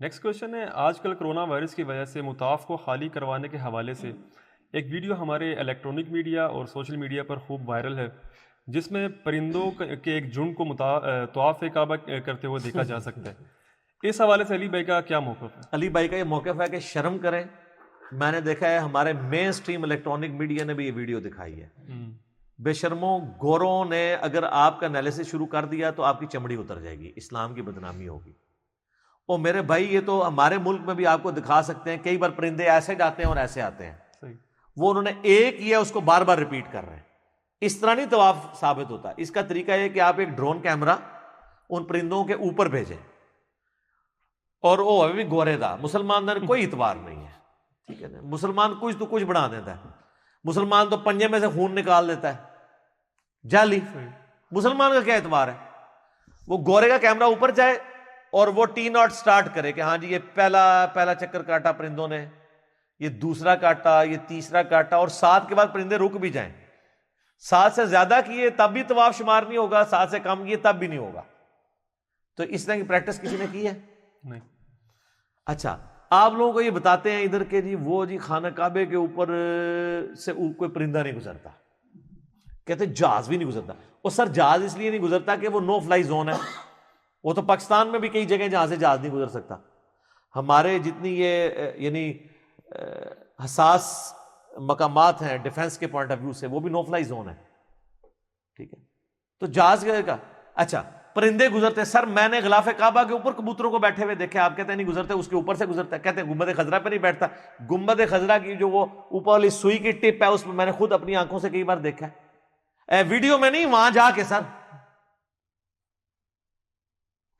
Next question ہے، آج کل کرونا وائرس کی وجہ سے مطاف کو خالی کروانے کے حوالے سے ایک ویڈیو ہمارے الیکٹرانک میڈیا اور سوشل میڈیا پر خوب وائرل ہے، جس میں پرندوں کے ایک جھنڈ کو طواف کعبہ کرتے ہوئے دیکھا جا سکتا ہے۔ اس حوالے سے علی بھائی کا کیا موقف ہے؟ علی بھائی کا یہ موقف ہے کہ شرم کریں۔ میں نے دیکھا ہے ہمارے مین سٹریم الیکٹرانک میڈیا نے بھی یہ ویڈیو دکھائی ہے۔ بے شرموں گوروں نے اگر آپ کا انالیسس شروع کر دیا تو آپ کی چمڑی اتر جائے گی، اسلام کی بدنامی ہوگی۔ اور میرے بھائی یہ تو ہمارے ملک میں بھی آپ کو دکھا سکتے ہیں، کئی بار پرندے ایسے جاتے ہیں اور ایسے آتے ہیں۔ صحیح۔ وہ انہوں نے ایک کیا اس کو بار بار ریپیٹ کر رہے ہیں۔ اس طرح نہیں طواف ثابت ہوتا۔ اس کا طریقہ یہ کہ آپ ایک ڈرون کیمرہ ان پرندوں کے اوپر بھیجیں، اور وہ ابھی بھی گورے دا مسلمان دا کوئی اعتبار نہیں ہے، ٹھیک ہے نا۔ مسلمان کچھ تو کچھ بنا دیتا ہے، مسلمان تو پنجے میں سے خون نکال دیتا ہے جعلی، مسلمان کا کیا اعتبار ہے؟ وہ گورے کا کیمرہ اوپر جائے اور وہ ٹی ناٹ سٹارٹ کرے کہ ہاں جی یہ پہلا چکر کاٹا پرندوں نے، یہ دوسرا کاٹا، یہ تیسرا کاٹا، اور 7 کے بعد پرندے رک بھی جائیں۔ 7 سے زیادہ کیے تب بھی طواف شمار نہیں ہوگا، 7 سے کم کیے تب بھی نہیں ہوگا۔ تو اس طرح کی پریکٹس کسی نے کی ہے؟ نہیں۔ اچھا، آپ لوگوں کو یہ بتاتے ہیں ادھر کے جی وہ جی خانہ کعبے کے اوپر سے کوئی پرندہ نہیں گزرتا، کہتے جہاز بھی نہیں گزرتا۔ اور سر جہاز اس لیے نہیں گزرتا کہ وہ نو فلائی زون ہے، وہ تو پاکستان میں بھی کئی جگہ جہاں سے جہاز نہیں گزر سکتا۔ ہمارے جتنی یہ یعنی حساس مقامات ہیں ڈیفنس کے پوائنٹ آف ویو سے، وہ بھی نو فلائی زون ہے، ٹھیک ہے۔ تو جہاز کا اچھا پرندے گزرتے ہیں۔ سر میں نے غلاف کعبہ کے اوپر کبوتروں کو بیٹھے ہوئے دیکھے، آپ کہتے ہیں نہیں گزرتے، اس کے اوپر سے گزرتا ہے، کہتے ہیں گنبد خضرا پہ نہیں بیٹھتا۔ گنبد خضرا کی جو وہ اوپر والی سوئی کی ٹپ ہے، اس میں میں نے خود اپنی آنکھوں سے کئی بار دیکھا ہے، ویڈیو میں نہیں، وہاں جا کے۔ سر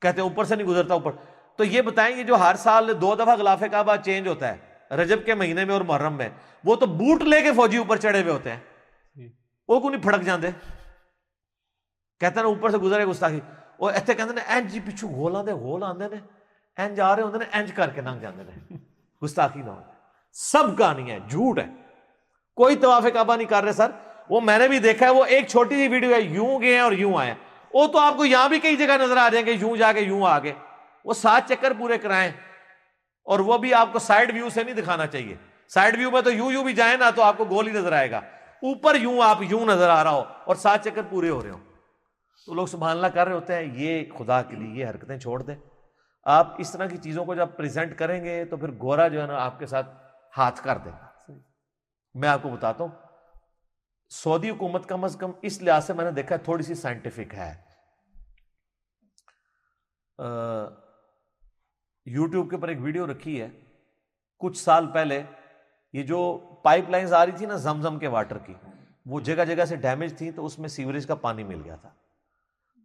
کہتے ہیں اوپر سے نہیں گزرتا اوپر۔ تو یہ بتائیں، یہ جو ہر سال 2 دفعہ غلاف کعبہ چینج ہوتا ہے، رجب کے مہینے میں اور محرم میں، وہ تو بوٹ لے کے فوجی اوپر چڑھے ہوئے ہوتے ہیں، وہ کو نہیں پھڑک جاندے؟ کہتے ہیں اوپر سے گزرے گستاخی، وہ ایتھے کہتے ہیں اینج جی پچھو گول آندے نے، اینج آ رہے ہوندے نے، اینج کر کے لنگ جاندے نے، گستاخی نہ ہو۔ سب کہانی ہے، جھوٹ ہے، کوئی طواف کعبہ نہیں کر رہے سر۔ وہ میں نے بھی دیکھا ہے، وہ ایک چھوٹی سی ویڈیو ہے، یوں گئے ہیں اور یوں آئے ہیں، وہ تو آپ کو یہاں بھی کئی جگہ نظر آ جائیں گے، یوں جا کے یوں آ گئے۔ وہ 7 چکر پورے کرائیں، اور وہ بھی آپ کو سائیڈ ویو سے نہیں دکھانا چاہیے۔ سائیڈ ویو میں تو یوں بھی جائیں نا تو آپ کو گول ہی نظر آئے گا، اوپر یوں آپ یوں نظر آ رہا ہو اور 7 چکر پورے ہو رہے ہوں، تو لوگ سبحان اللہ کر رہے ہوتے ہیں۔ یہ خدا کے لیے یہ حرکتیں چھوڑ دیں۔ آپ اس طرح کی چیزوں کو جب پریزنٹ کریں گے تو پھر گورا جو ہے نا آپ کے ساتھ ہاتھ کر دے گا۔ میں آپ کو بتاتا ہوں، سعودی حکومت کم از کم اس لحاظ سے میں نے دیکھا تھوڑی سی سائنٹیفک ہے۔ یوٹیوب کے اوپر ایک ویڈیو رکھی ہے کچھ سال پہلے، یہ جو پائپ لائنز آ رہی تھی نا زمزم کے واٹر کی، وہ جگہ جگہ سے ڈیمیج تھی، تو اس میں سیوریج کا پانی مل گیا تھا۔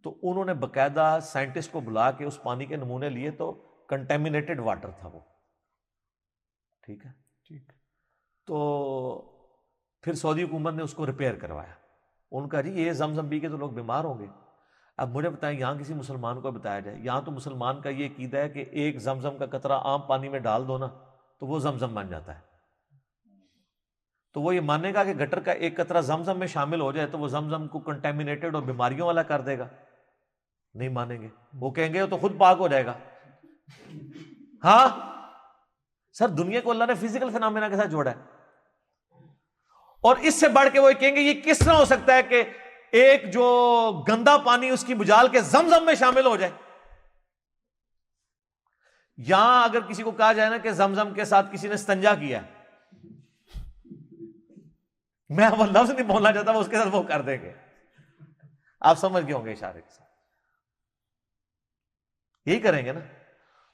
تو انہوں نے باقاعدہ سائنٹسٹ کو بلا کے اس پانی کے نمونے لیے، تو کنٹامینیٹڈ واٹر تھا وہ، ٹھیک ہے۔ تو پھر سعودی حکومت نے اس کو ریپیئر کروایا۔ ان کا جی یہ زمزم پی کے تو لوگ بیمار ہوں گے۔ اب مجھے بتائیں، یہاں کسی مسلمان کو بتایا جائے، یہاں تو مسلمان کا یہ عقیدہ ہے کہ ایک زمزم کا قطرہ عام پانی میں ڈال دو نا تو وہ زمزم بن جاتا ہے۔ تو وہ یہ مانے گا کہ گٹر کا ایک قطرہ زمزم میں شامل ہو جائے تو وہ زمزم کو کنٹامینیٹڈ اور بیماریوں والا کر دے گا؟ نہیں مانیں گے، وہ کہیں گے وہ تو خود پاک ہو جائے گا۔ ہاں سر، دنیا کو اللہ نے فزیکل فینامنا کے ساتھ جوڑا ہے، اور اس سے بڑھ کے وہ کہیں گے یہ کس طرح ہو سکتا ہے کہ ایک جو گندا پانی اس کی بجال کے زمزم میں شامل ہو جائے۔ یہاں اگر کسی کو کہا جائے نا کہ زمزم کے ساتھ کسی نے استنجا کیا ہے، میں وہ لفظ نہیں بولنا چاہتا، وہ اس کے ساتھ وہ کر دیں گے، آپ سمجھ گئے ہوں گے اشارے کے ساتھ، یہی کریں گے نا۔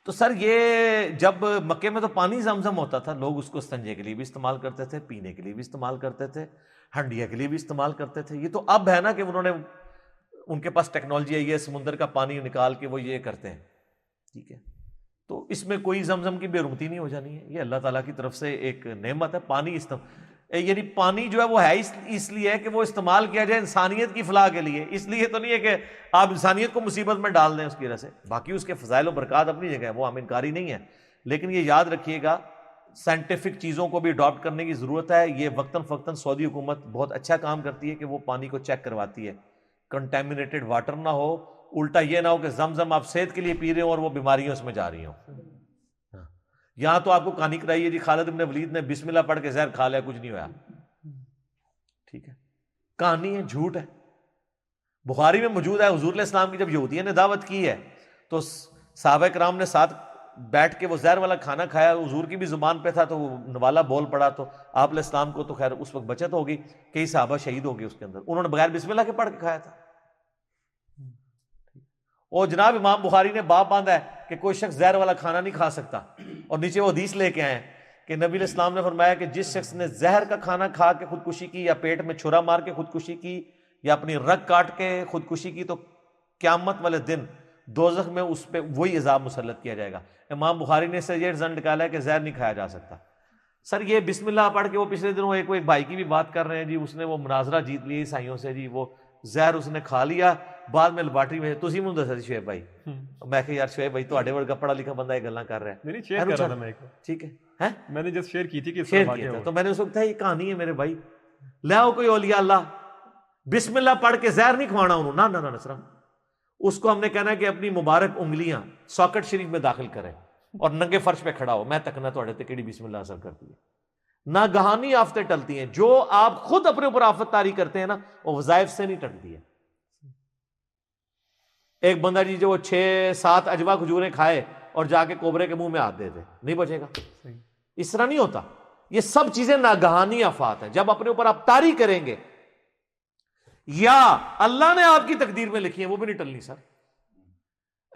تو سر یہ جب مکے میں تو پانی زمزم ہوتا تھا، لوگ اس کو استنجے کے لیے بھی استعمال کرتے تھے، پینے کے لیے بھی استعمال کرتے تھے، ہنڈیا کے لیے بھی استعمال کرتے تھے۔ یہ تو اب ہے نا کہ انہوں نے، ان کے پاس ٹیکنالوجی آئی ہے، سمندر کا پانی نکال کے وہ یہ کرتے ہیں، ٹھیک ہے۔ تو اس میں کوئی زمزم کی بے رغبتی نہیں ہو جانی ہے، یہ اللہ تعالیٰ کی طرف سے ایک نعمت ہے۔ پانی یعنی پانی جو ہے وہ ہے اس لیے ہے کہ وہ استعمال کیا جائے انسانیت کی فلاح کے لیے، اس لیے تو نہیں ہے کہ آپ انسانیت کو مصیبت میں ڈال دیں اس کی وجہ سے۔ باقی اس کے فضائل و برکات اپنی جگہ ہے، وہ ہم انکاری نہیں ہے، لیکن یہ یاد رکھیے گا سائنٹیفک چیزوں کو بھی اڈاپٹ کرنے کی ضرورت ہے۔ یہ وقتاً فوقتاً سعودی حکومت بہت اچھا کام کرتی ہے کہ وہ پانی کو چیک کرواتی ہے، کنٹامینیٹڈ واٹر نہ ہو، الٹا یہ نہ ہو کہ زمزم آپ صحت کے لیے پی رہے ہو اور وہ بیماریاں اس میں جا رہی ہوں۔ یہاں تو آپ کو کہانی کرائی ہے جی خالد بن ولید نے بسم اللہ پڑھ کے زہر کھا لیا، کچھ نہیں ہوا، ٹھیک ہے، کہانی ہے، جھوٹ ہے۔ بخاری میں موجود ہے حضور علیہ السلام کی جب یہودیوں نے دعوت کی ہے تو صحابہ کرام نے ساتھ بیٹھ کے وہ زہر والا کھانا کھایا، حضور کی بھی زبان پہ تھا تو وہ نوالا بول پڑا، تو آپ علیہ السلام کو تو خیر اس وقت بچت ہوگی، کئی صحابہ شہید ہو گئے اس کے اندر، انہوں نے بغیر بسم اللہ کے پڑھ کے کھایا تھا۔ اور جناب امام بخاری نے باب باندھا ہے کہ کوئی شخص زہر والا کھانا نہیں کھا سکتا، اور نیچے وہ حدیث لے کے آئے ہیں کہ نبی علیہ السلام نے فرمایا کہ جس شخص نے زہر کا کھانا کھا کے خودکشی کی، یا پیٹ میں چھرا مار کے خودکشی کی، یا اپنی رگ کاٹ کے خودکشی کی، تو قیامت والے دن دوزخ میں اس پہ وہی عذاب مسلط کیا جائے گا۔ امام بخاری نے اس سے یہ رزلٹ نکالا ہے کہ زہر نہیں کھایا جا سکتا۔ سر یہ بسم اللہ پڑھ کے وہ پچھلے دنوں ایک بھائی کی بھی بات کر رہے ہیں جی، اس نے وہ مناظرہ جیت لیا عیسائیوں سے جی، وہ زہر اس نے کھا لیا، بعد میں لیبارٹری میں تسی منہ دسا شعیب بھائی، میں کہ یار شعیب بھائی تواڈے ورگا پڑھا لکھا بندہ یہ گلاں کر رہا ہے، نہیں شیئر کر رہا تھا میں ایک، ٹھیک ہے، میں نے جسٹ شیئر کی تھی کہ اس شیئر طرح کیا واقعہ تھا، ہوا۔ تو میں نے اس وقت کہا یہ کہانی ہے میرے بھائی، لے آؤ کوئی اولیاء اللہ، بسم اللہ پڑھ کے زہر نہیں کھوانا انہوں، نہ نہ نہ، اس کو ہم نے کہنا کہ اپنی مبارک انگلیاں ساکٹ شریف میں داخل کریں اور ننگے فرش پہ کھڑا ہو، میں تکنا تواڈے تے کیڑی بسم اللہ اثر کرتی ہے۔ ناگہانی آفتیں ٹلتی ہیں، جو آپ خود اپنے اوپر آفت طاری کرتے ہیں نا وہ وظائف سے نہیں ٹلتی ہے۔ ایک بندہ جی جو 6-7 اجوا کھجوریں کھائے اور جا کے کوبرے کے منہ میں ہاتھ دے دے، نہیں بچے گا، اس طرح نہیں ہوتا۔ یہ سب چیزیں ناگہانی آفات ہیں، جب اپنے اوپر آپ طاری کریں گے یا اللہ نے آپ کی تقدیر میں لکھی ہے وہ بھی نہیں ٹلنی۔ سر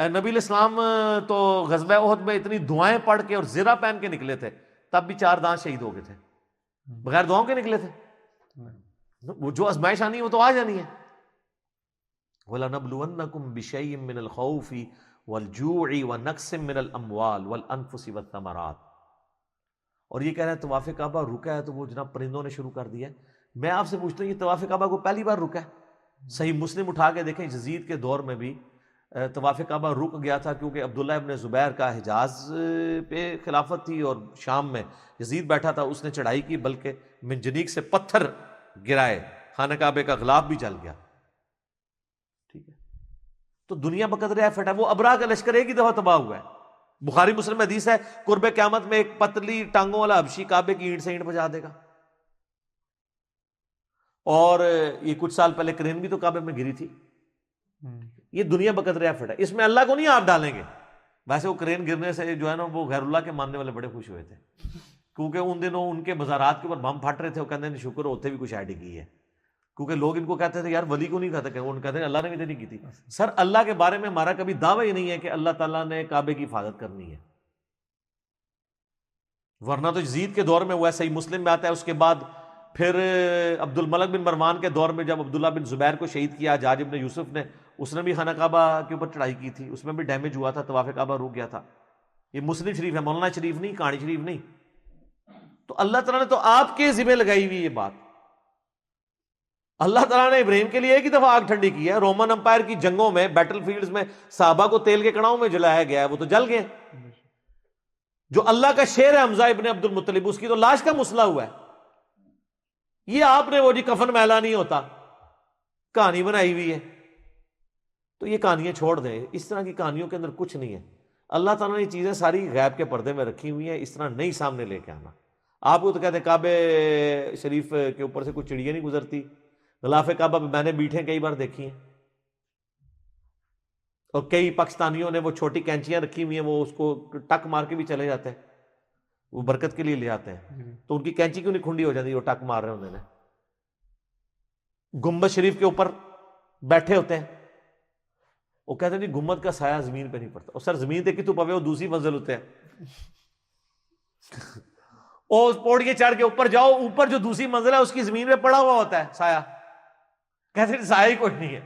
نبی علیہ السلام تو غزوہ احد میں اتنی دعائیں پڑھ کے اور زرہ پہن کے نکلے تھے، تب بھی 4 دانت شہید ہو گئے تھے، بغیر دعاؤں کے نکلے تھے۔ وہ جو آزمائش آنی ہے وہ تو آ جانی ہے۔ وَلَنَبْلُوَنَّكُمْ بِشَيْءٍ مِّنَ الْخَوْفِ وَالْجُوعِ وَنَقْصٍ مِّنَ الْأَمْوَالِ وَالْأَنفُسِ وَالثَّمَرَاتِ۔ اور یہ کہہ رہے ہیں طواف کعبہ رکا ہے تو وہ جناب پرندوں نے شروع کر دیا ہے۔ میں آپ سے پوچھتا ہوں یہ طواف کعبہ کو پہلی بار رکا ہے؟ صحیح مسلم اٹھا کے دیکھیں، یزید کے دور میں بھی طواف کعبہ رک گیا تھا، کیونکہ عبداللہ ابن زبیر کا حجاز پہ خلافت تھی اور شام میں یزید بیٹھا تھا، اس نے چڑھائی کی، بلکہ منجنیق سے پتھر گرائے، خانہ کعبے کا غلاف بھی جل گیا، ٹھیک ہے۔ تو دنیا بقدر ایفٹ ہے، وہ ابرا کا لشکر ایک ہی دفعہ تباہ ہوا ہے۔ بخاری مسلم میں حدیث ہے قرب قیامت میں ایک پتلی ٹانگوں والا حبشی کعبے کی اینٹ سے اینٹ بجا دے گا، اور یہ کچھ سال پہلے کرین بھی تو کعبے میں گری تھی۔ یہ دنیا بقدر ایفٹ ہے، اس میں اللہ کو نہیں آپ ڈالیں گے۔ ویسے وہ کرین گرنے سے جو ہے نا وہ غیر اللہ کے ماننے والے بڑے خوش ہوئے تھے، کیونکہ ان دنوں ان کے مزارات کے اوپر بم پھٹ رہے تھے، وہ کہتے ہیں شکر ہوتے بھی کچھ ایڈ کی ہے، کیونکہ لوگ ان کو کہتے تھے یار ولی کو نہیں کہتے، وہ کہتے ہیں اللہ نے بھی تو نہیں کی تھی۔ سر اللہ کے بارے میں ہمارا کبھی دعویٰ ہی نہیں ہے کہ اللہ تعالیٰ نے کعبے کی حفاظت کرنی ہے، ورنہ تو یزید کے دور میں ہوا ہے، صحیح مسلم میں آتا ہے۔ اس کے بعد پھر عبد الملک بن مروان کے دور میں جب عبداللہ بن زبیر کو شہید کیا حجاج ابن یوسف نے، اس نے بھی خانہ کعبہ کے اوپر چڑھائی کی تھی، اس میں بھی ڈیمیج ہوا تھا، طواف کعبہ رک گیا تھا۔ یہ مسلم شریف ہے، مولانا شریف نہیں، کہانی شریف نہیں۔ تو اللہ تعالیٰ نے تو آپ کے ذمہ لگائی ہوئی یہ بات۔ اللہ تعالیٰ نے ابراہیم کے لیے ایک ہی دفعہ آگ ٹھنڈی کی ہے، رومن امپائر کی جنگوں میں، بیٹل فیلڈز میں صحابہ کو تیل کے کڑاؤں میں جلایا گیا ہے، وہ تو جل گئے۔ جو اللہ کا شیر ہے حمزہ ابن عبد المطلب، اس کی تو لاش کا مسئلہ ہوا ہے۔ یہ آپ نے وہ جی کفن میلا نہیں ہوتا کہانی بنائی ہوئی ہے، تو یہ کہانیاں چھوڑ دیں، اس طرح کی کہانیوں کے اندر کچھ نہیں ہے۔ اللہ تعالیٰ نے یہ چیزیں ساری غیب کے پردے میں رکھی ہوئی ہیں، اس طرح نہیں سامنے لے کے آنا۔ آپ کو تو کہتے ہیں کعبے شریف کے اوپر سے کوئی چڑیا نہیں گزرتی، غلاف کعبہ پہ میں نے بیٹھیں کئی بار دیکھی ہیں، اور کئی پاکستانیوں نے وہ چھوٹی کینچیاں رکھی ہوئی ہیں، وہ اس کو ٹک مار کے بھی چلے جاتے ہیں، وہ برکت کے لیے لے آتے ہیں، تو ان کی کینچی کیوں نہیں کھنڈی ہو جاتی، وہ ٹک مار رہے ہوتے ہیں۔ گنبد شریف کے اوپر بیٹھے ہوتے ہیں، وہ کہتے ہیں جی گنبد کا سایہ زمین پہ نہیں پڑتا، اور سر زمین تے کتوں پوے وہ دوسری منزل ہوتے ہیں، اور پوڑیاں چڑھ کے اوپر جاؤ، اوپر جو دوسری منزل ہے اس کی زمین پہ پڑا ہوا ہوتا ہے سایہ، کہتے ہیں سایہ ہی کوئی نہیں ہے۔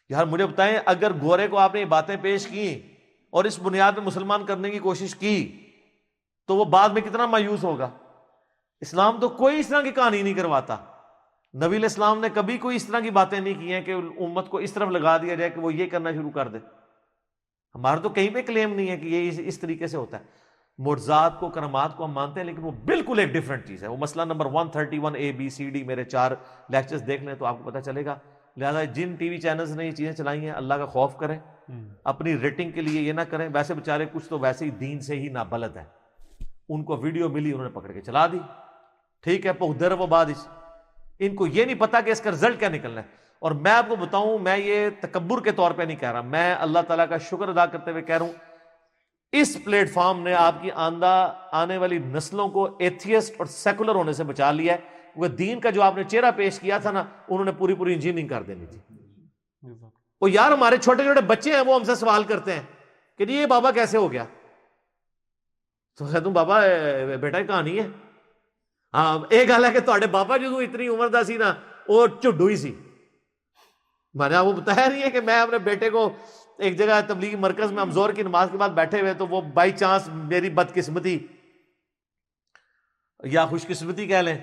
یار مجھے بتائیں اگر گورے کو آپ نے یہ باتیں پیش کی اور اس بنیاد پہ مسلمان کرنے کی کوشش کی تو وہ بعد میں کتنا مایوس ہوگا۔ اسلام تو کوئی اس طرح کی کہانی نہیں کرواتا، نبی علیہ السلام نے کبھی کوئی اس طرح کی باتیں نہیں کی ہیں کہ امت کو اس طرف لگا دیا جائے کہ وہ یہ کرنا شروع کر دے۔ ہمارا تو کہیں پہ کلیم نہیں ہے کہ یہ اس طریقے سے ہوتا ہے۔ معجزات کو، کرامات کو ہم مانتے ہیں، لیکن وہ بالکل ایک ڈیفرنٹ چیز ہے۔ وہ مسئلہ نمبر 131 ABCD میرے 4 لیکچرز دیکھ لیں تو آپ کو پتہ چلے گا۔ لہٰذا جن ٹی وی چینلز نے یہ چیزیں چلائی ہیں، اللہ کا خوف کریں، اپنی ریٹنگ کے لیے یہ نہ کریں. ویسے بیچارے کچھ تو ویسے ہی دین سے ہی نابلد ہے, ان کو ویڈیو ملی انہوں نے پکڑ کے چلا دی, ٹھیک ہے, پودر وہ بعد ان کو یہ نہیں پتا کہ اس کا رزلٹ کیا نکلنا ہے. اور میں آپ کو بتاؤں, میں یہ تکبر کے طور پہ نہیں کہہ رہا, میں اللہ تعالیٰ کا شکر ادا کرتے ہوئے کہہ رہا ہوں, اس پلیٹ فارم نے آپ کی آنے والی نسلوں کو ایتھیسٹ اور سیکولر ہونے سے بچا لیا ہے. وہ دین کا جو آپ نے چہرہ پیش کیا تھا نا, انہوں نے پوری پوری انجینئرنگ کر دینی تھی. وہ یار ہمارے چھوٹے چھوٹے بچے ہیں, وہ ہم سے سوال کرتے ہیں کہ یہ بابا کیسے ہو گیا, تو کہتا ہوں بابا بیٹا یہ کہانی ہے. ہاں ایک گل ہے کہ تھوڑے بابا جو اتنی عمر دا سی نا, وہ چڈو ہی سی. میں نے آپ کو بتایا نہیں ہے کہ میں اپنے بیٹے کو ایک جگہ تبلیغی مرکز میں ہم زور کی نماز کے بعد بیٹھے ہوئے, تو وہ بائی چانس میری بدقسمتی یا خوش قسمتی کہہ لیں,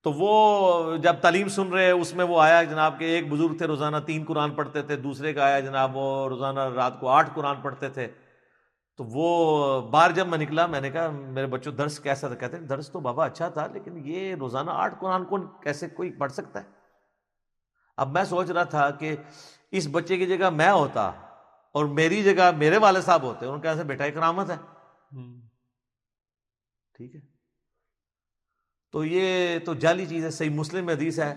تو وہ جب تعلیم سن رہے اس میں وہ آیا جناب کہ ایک بزرگ تھے روزانہ 3 قرآن پڑھتے تھے, دوسرے کا آیا جناب وہ روزانہ رات کو 8 قرآن پڑھتے تھے. تو وہ باہر جب میں نکلا, میں نے کہا میرے بچوں درس کیسا تھا؟ کہتے ہیں درس تو بابا اچھا تھا, لیکن یہ روزانہ 8 قرآن کون کیسے کوئی پڑھ سکتا ہے؟ اب میں سوچ رہا تھا کہ اس بچے کی جگہ میں ہوتا اور میری جگہ میرے والد صاحب ہوتے, ان کا ایسے بیٹا کرامت ہے. ٹھیک ہے, تو یہ تو جعلی چیز ہے. صحیح مسلم میں حدیث ہے,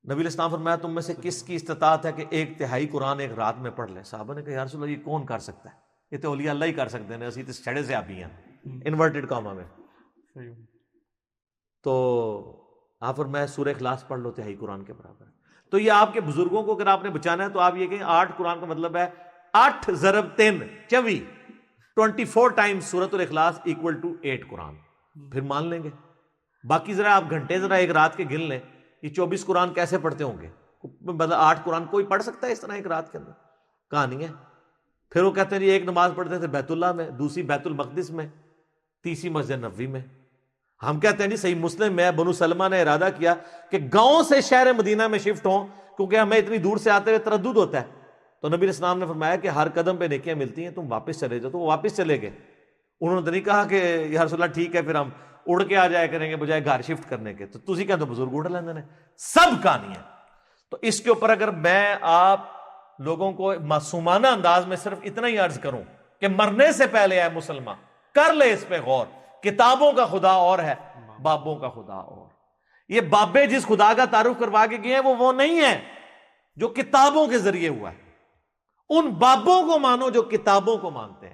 نبی علیہ السلام فرمایا تم میں سے کس کی استطاعت ہے کہ 1/3 قرآن ایک رات میں پڑھ لے؟ صحابہ نے کہا یا رسول اللہ یہ کون کر سکتا ہے؟ یہ تو اولیاء اللہ ہی کر سکتے ہیں, اسی تو چھڑے سے آپ ہی ہیں انورٹڈ کاما میں. تو آپ فرمایا سورہ اخلاص پڑھ لو 1/3 قرآن کے برابر. تو یہ آپ کے بزرگوں کو اگر آپ نے بچانا ہے تو آپ یہ کہیں 8 قرآن کا مطلب ہے 8 ضرب 3 24 ٹائمز سورۃ الاخلاص equal to 8 قرآن, پھر مان لیں گے. باقی ذرا آپ گھنٹے ذرا ایک رات کے گن لیں, یہ 24 قرآن کیسے پڑھتے ہوں گے؟ مطلب 8 قرآن کوئی پڑھ سکتا ہے اس طرح ایک رات کے اندر؟ کہانی ہے. پھر وہ کہتے ہیں جی ایک نماز پڑھتے تھے بیت اللہ میں, دوسری بیت المقدس میں, تیسری مسجد نبوی میں. ہم کہتے ہیں جی صحیح مسلم میں بنو سلمہ نے ارادہ کیا کہ گاؤں سے شہر مدینہ میں شفٹ ہوں, کیونکہ ہمیں اتنی دور سے آتے ہوئے تردد ہوتا ہے. تو نبی علیہ السلام نے فرمایا کہ ہر قدم پہ نیکیاں ملتی ہیں, تم واپس چلے جاؤ. تو وہ واپس چلے گئے. انہوں نے تو نہیں کہا کہ یا رسول اللہ ٹھیک ہے پھر ہم اڑ کے آ جایا کریں گے بجائے گھر شفٹ کرنے کے. تو تسی کہتے بزرگ اڑ لیندے نے, سب کہانی ہے. تو اس کے اوپر اگر میں آپ لوگوں کو معصومانہ انداز میں صرف اتنا ہی عرض کروں کہ مرنے سے پہلے اے مسلمان کر لے اس پہ غور, کتابوں کا خدا اور ہے, بابوں کا خدا اور. یہ بابے جس خدا کا تعارف کروا کے گئے ہیں وہ نہیں ہے جو کتابوں کے ذریعے ہوا ہے. ان بابوں کو مانو جو کتابوں کو مانتے ہیں.